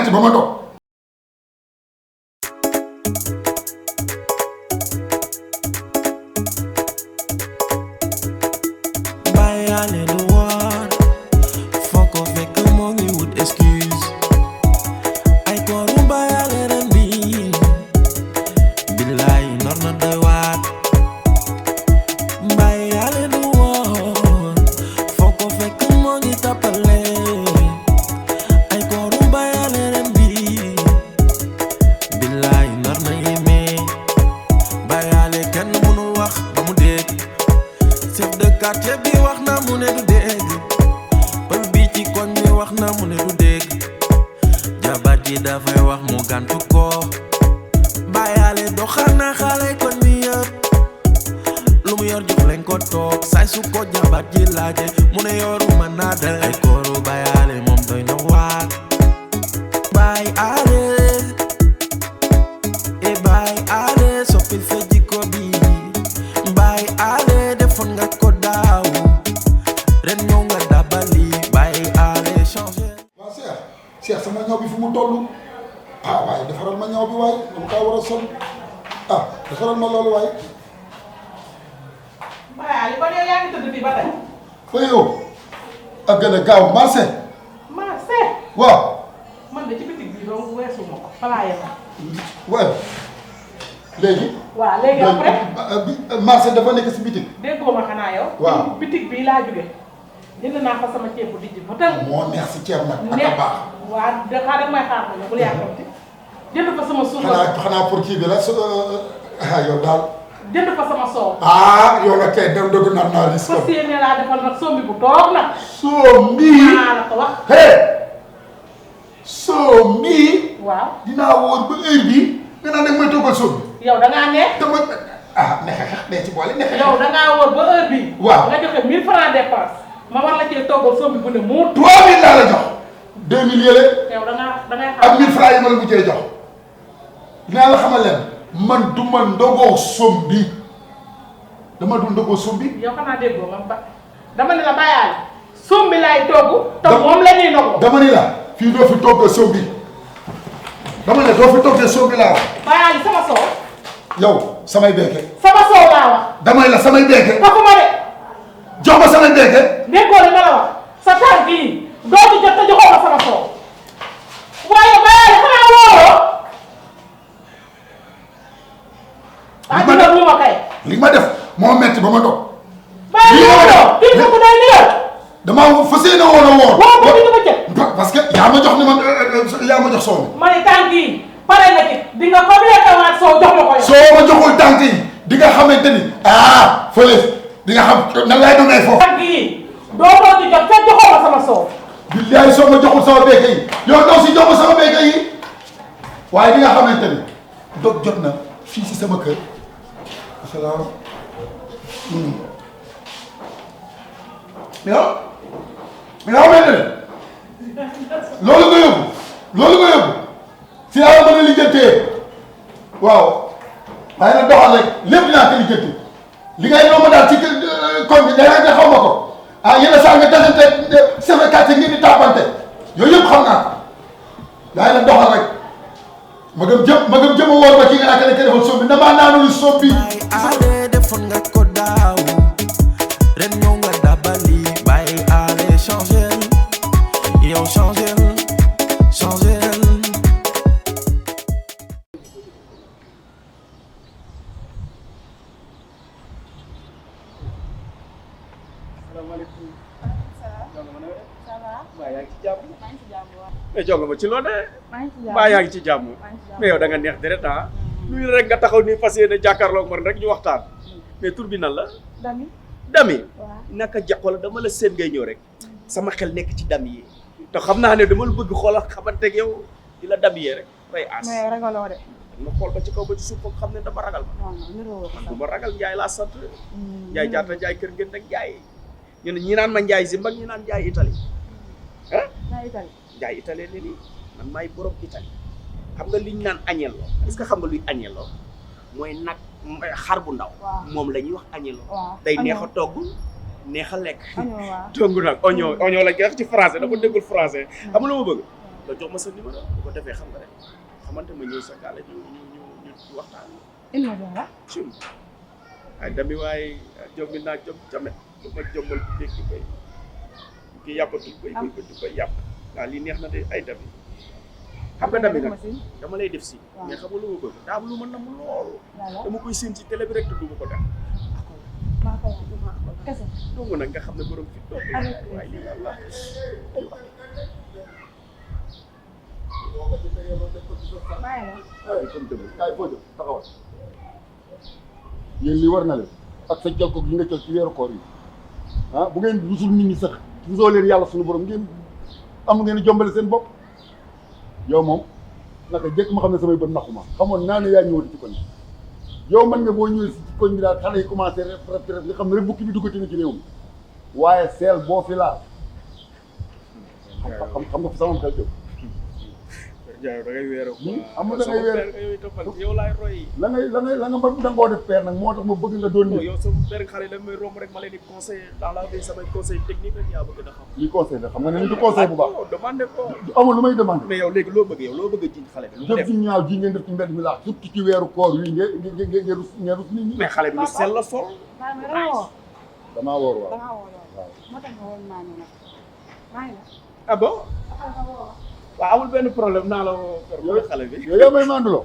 metti ba ma toog. bàyyaale du woor foo ko fekk moo ngi wut excuse ay kooru bàyyaale ren bi billaay nar na doy waat bàyyaale du woor foo ko fekk moo ngi tappale ay kooru bàyyaale ren bi billaay nar na yéeme bàyyaale kenn mënul wax ba mu dégg chef de quartier bi wax na mu ne du dégg pël bi ci koñ bi wax na mu ne du dégg jabat ji dafay wax mu gàntu ko bàyyaale doxal na xale koñ bi yëpp lu mu yor jox leen ko toog saay su ko jabat ji laaje mu ne yoru man naa de ay kooru bàyyaale moom doy na waar bàyyaale e bàyyaale soppil sa jikko bi bàyyaale defoon nga ko daaw ren ñëw nga dabali bàyyaale changé. waaw Cheikh sama ñaw bi fu mu toll ah waaye defaral ma ñaw bi waaye dama kaa war a sol ah defaral ma loolu waaye. Baye kon yow yaa ngi tëdd fii ba tey. ba yow ak gën a gaaw marché. marché. waaw. man de ci bitig bi donc weesu ma ko falaa yem. waaye léegi. waaw léegi après marché dafa nekk si bitig. déggoo ma xanaa yow. waaw bitig bii laa jóge jënd naa fa sama ceeb bu dijj ba tey. moo neex si ceeb nag ak a baax. waaw de xaaral may xaar ma ne bul yàkkamti jënd fa sama suukar. xanaa pour kii bi la yow daal. jënd fa sama soow. ah yow nag tey dem dëgg nar naa risque. fas yéene laa defal nag sombi bu toog nag. sombi. maa la ko wax. hey sombi. waaw dinaa wóor ba heure bii nga naan nag may toggal sombi. yow da ngaa neex. dama nexe xex dee ci boole nexe xex. yow da ngaa wóor ba heure bii. waaw nga joxe 1000 francs dépense ma war la cee toggal sombi bu ne muut. 3000 laa la jox. 2000 yële. yow da ngay ak 1000 francs yi ma la mujjee jox. dinaa la xamal leen man du ma ndogoo sombi dama du ndogoo sombi. yow xanaa déggoo ma ba dama ne la bàyyaale sombi laay togg. te moom la ñuy ndogoo. dama ni la fii doo fi toggee sombi dama ne doo fi toggee sombi laa wax. bàyyaale sama soow. yow samay beeke. sama soow laa wax. dama ne la samay beeke. taxuma de. jox ma samay beeke. déggoo li ma la wax sa tànk yi doo ci jot te joxoo ma sama soow waaye bàyyaale xanaa wóoroo. li ma def lu ma kay. li ma def moo metti ba ma toog. bàyyi wóoroo kii ko day liggéey. damaa fas yéene woon a woor. waaw boo ko bëccëg. parce que yaa ma jox ni man yaa ma jox soow mi. ma ne tànk yi pare na ci di nga ko lekkalaat soow jox ma ko yow. soo ma joxul tànk yi di nga xamante ni fële di nga xam nan laay doonay foofu. tànk yi doo ci jot te joxoo ma sama soow. billaay soo ma joxul sama béykat yi yow doo si jox ma sama béykat yi waaye di nga xamante ni dog jot na fii si sama kër. asalaam. mais nga xamante ne loolu nga yóbbu si laa la mën a lijjantee waaw waaye nag doxal rek lépp naa ko lijjanti li ngay doon ma daal ci koñ bi day nga xaw ma ko yenn saa nga desante sama quartier ngeen di tàppante yooyu yëpp xam naa ko waaye nag doxal rek ma gëm jëm a wóor ba ki nga naan ka defal sombi damaa naanul sombi. bàyyaale defoon nga ko daaw ren ñëw nga dabali bàyyaale changé yow changé. waaw yaa ngi ci jàmm. mais jonga ma ci loolu de. mbaa yaa ngi ci jàmm. mais yow da nga neex deret luy rek nga taxaw ni fas yéene jàkkaarloog man rek ñu waxtaan. mais tur bi nan la. Dami. Dami. naka ja xoolal dama la seen ngay ñëw rek. sama xel nekk ci Dami yi. te xam naa ne dama la bëgg xoolal xamanteeg yow di la Dami yee rek rey aas. mais ragaloo de. ma xool ba ci kaw ba ci suuf foog xam ne dama ragal ma. man du ma ragal Njaay laa sant. Njaay jaata Njaay kër ngeen nag Njaay. ñu ne ñi naan ma Njaay Zimba ñi naan Njaay Italie. Njaay Italie ne nii man maay borom Italie. xam nga liñ naan agnello est-ce que xam nga luy agnello mooy nag xar bu ndaw. moom la ñuy wax agnello. day neex a togg neex a lekk. togg nag oignon lañ koy wax ci français dafa déggul français. xam nga lu ma bëgg nga jox ma sa numéro bu ko defee xam nga rek xamante ma ñëw sa gàlle ñu waxtaan. il ma jox la. cum ay dami waaye jom mi naa jom jamet du ma jombal ku dégg koy ki yàppatul koy du koy yàpp waaw lii neex na de ay dami xam nga dami nag dama lay def si mais xam nga lu ma bëgg daa am lu ma namm loolu dama koy séen ci télé bi rek te du ma ko def kese dong nag nga xam ne borom fi toog waaye lii la la kaay foo jëm taxawal yéen li war na leen ak sa jokkoog li nga jël ci weeru koor yi ah bu ngeen rusul nit ñi sax rusoo leen yàlla suñu borom ngeen am ngeen jombale seen bopp yow moom naka jëkk ma xam ne samay bët naxuma xamoon naa ne yaa ñëwati ci koñ bi yow mën nga boo ñëwee si ci koñ bi daal xale yi commencé retraite nga xam ne rek bukki bi duggati na ci réew mi waaye seel boo fi laal xam nga fi sama xel jëm Ndiaye da ngay weeroo amul da ngay weeroo yooyu toppal yow laay roy la nga mën dangoo def père nag moo tax ma bëgg nga doon ni yow sa benn xale yi da may romb rek ma leen di conseiller dans la vie samay conseil technique rek yaa bëgg da xam lii conseil la xam nga ne ni du conseil bu baax demandé ko amul lu may demandé mais yow léegi loo bëgg a jiñ xale bi lu mu jëf def ji ñaaw ji ngeen def ci mbedd mi laa surtout ci weeru koor wi ngeen rus nit ñi mais xale bi lu sell la sol damaa woor waaw moo tax nga woon maa ngi nag maa ngi ah bon waaw amul benn problème naa la woo kër xale bi yow yaa may manduloo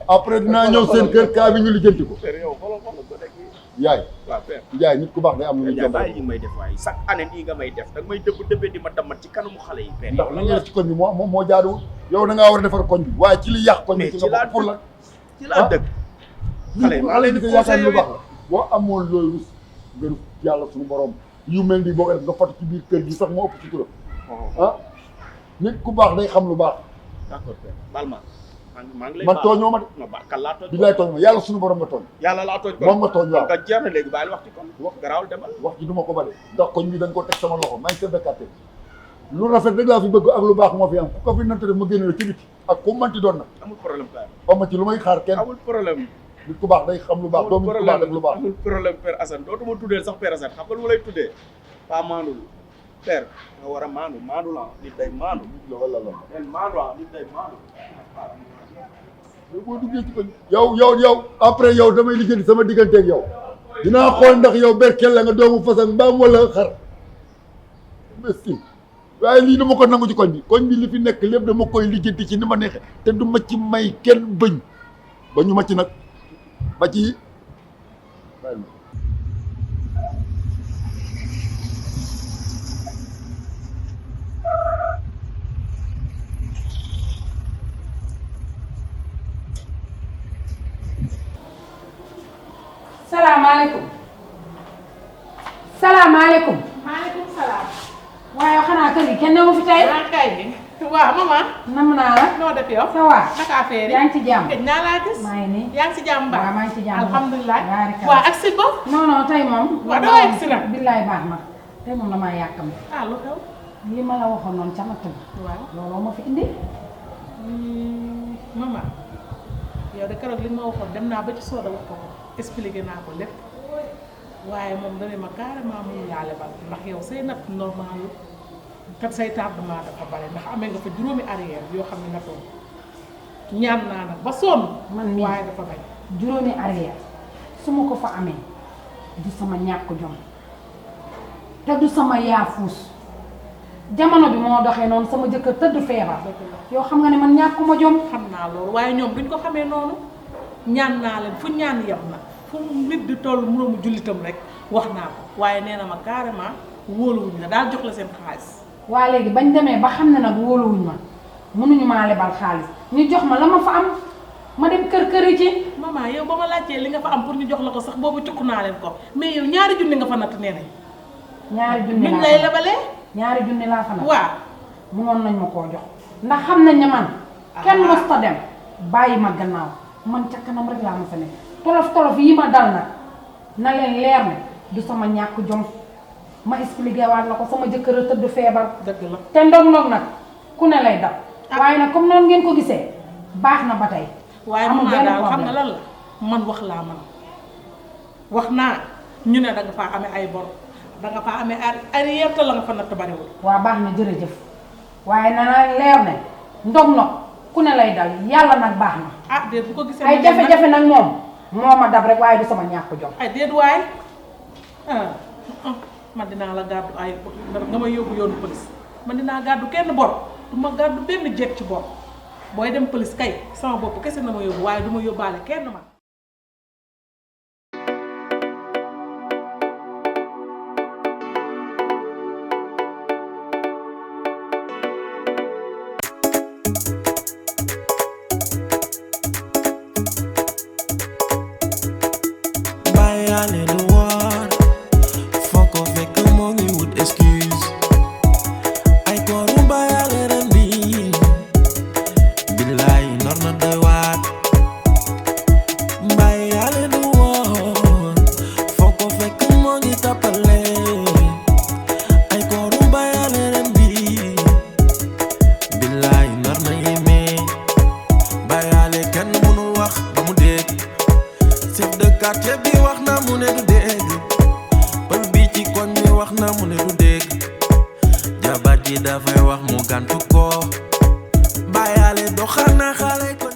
après dinaa ñëw seen kër kaa bi ñu lijjanti ko père yow xoolal ko nekk yaay waaw père Njaay nit ku baax day am lu muy Ndiaye bàyyi jëmbal yi may def waaye chaque année nii nga may def da nga may dëbbee di ma dammat ci kanamu xale yi père ndax li nga def ci koñ bi moo jaaduwul yow da ngaa war a defar koñ bi waaye ci li yàq koñ bi ci nga bokk pour la ci laa dëgg xale yi maa leen di ko yaakaar lu conseillé baax la boo amoon loolu nga rus yàlla suñu borom yu mel nii boo ko def nga fatu ci biir kër gi sax moo ëpp ci turam ah nit ku baax day xam lu baax d'accord père baal ma maa ngi lay man tooñoo ma de ma ba kan laa tooñ bi lay tooñ ma yàlla suñu borom nga tooñ yàlla laa tooñ ko moom nga tooñ waaw nga jeex na léegi bàyyil waxti kon garaawul demal wax ji du ma ko bale ndax koñ bi dañ ko teg sama loxo maa ngi chef de quartier lu rafet rek laa fi bëgg ak lu baax moo fi am ku ko fi nante def ma génne la ci biti ak ku manti doon nag amul problème père xam ma ci lu may xaar kenn amul problème nit ku baax day xam lu baax doomu nit ku baax def lu baax amul problème père Assane dootuma tuddee sax père Assane xam nga lu ma lay tuddee pas maandul père nga war a maandu la nit day maandu wala la nen maandu nit day maandu yow boo duggee ci koñ yow après yow damay liggéey sama digganteeg yow dinaa xool ndax yow berkel la nga doomu façon mbaam wala xar meskin waaye lii dama ko nangu ci koñ bi li fi nekk lépp dama koy lijjanti ci ni ma neexee te du ma ci may kenn bëñ ba ñu ma ci nag ba ci bàyyi ma salaamaaleykum salaamaaleykum maaleykum salaam. waaye xanaa kër gi kenn newu fi tey maa kay bi waaw maman. nam naa la noo def yow. ça va naka affaire yi. yaa ngi ci jàmm gëj naa laa gis. maa ngi nii yaa ngi si jàmm baax. waaw maa ngi ci jàmm alhamdulilah. baarikalla. waaw ak si ba. non tey moom waaw doo egg si nag. billaay baax na tey moom damaa yàkkam ah lu xew. li ma la waxoon noonu ca natt bi waaw. looloo ma fi indi maman yow de keroog li ma waxoon dem naa ba ci sooda wax ko ko expliqué naa ko lépp waaye moom dane ma carrément mënu laa lebal ndax yow say natt normal kat say tardement dafa bare ndax amee nga fa juróomi arrière yoo xam ne nattoon ñaan naa nag ba sonn man mii waaye dafa bañ juróomi arrière su ma ko fa amee du sama ñàkk jom te du sama yaafuus jamono bi moo doxee noonu sama jëkkër tëdd feebar yoo xam nga ne man ñàkkuma jom xam naa loolu waaye ñoom duñ ko xamee noonu ñaan naa leen fu ñaan yem na fu nit di toll moroomu jullitam rek wax naa ko waaye nee na ma carrément wóoluwuñ la daal jox la seen xaalis waa léegi bañ demee ba xam ne nag wóoluwuñ ma mënuñu maa lebal xaalis ñu jox ma la ma fa am ma dem kër yi ci maman yow ba ma laajtee li nga fa am pour ñu jox la ko sax boobu cukk naa leen ko mais yow ñaari junni nga fa natt nee nañ ñaari junni niñ laa lay lebalee ñaari junni laa fa natt waaw mënoon nañ ma koo jox ndax xam nañ ne man kenn mosta dem bàyyi ma gannaaw man ca kanam rek laa ma fa ne tolof yi ma dal nag na leen leer ne du sama ñàkk jom ma expliqué waat la ko sama jëkkër a tëdd feebar dëgg la te ndog-ndog nag ku ne lay dab waaye nag comme noonu ngeen ko gisee baax na ba tey waaye amul maman benn daal xam problème. nga lan la man wax laa man wax naa ñu ne da nga faa amee ay bor da nga faa amee arrière te la nga fa natt bariwul waa baax na jërëjëf waaye na la leer ne ndog nag ku ne lay dal yàlla nag baax na. ah déet bu ko gisee. ay jafe-jafe nag moom moo ma dab rek waaye du sama ñàkk jom. ay déet waay man dinaa la gàddu ay nga may yóbbu yoonu police man dinaa gàddu kenn bor du ma gàddu benn jeeg ci bor booy dem police kay sama bopp kese na ma yóbbu waaye du ma yóbbaale kenn man. bàyyaale lu war foo ko fekk moo ngi wut excuse ay kooru bàyyaale ren bi billaay nor na doy waat bàyyaale lu war foo ko fekk moo ngi tappale ay kooru bàyyaale ren bi billaay nor na yéeme bàyyaale kenn mënul wax ba mu dégg chef de quartier bi wax na mu ne du dégg pël bi ci koñ bi wax na mu ne du dégg jabar ji dafay wax mu gàntu ko bàyyaale doxal na xale ko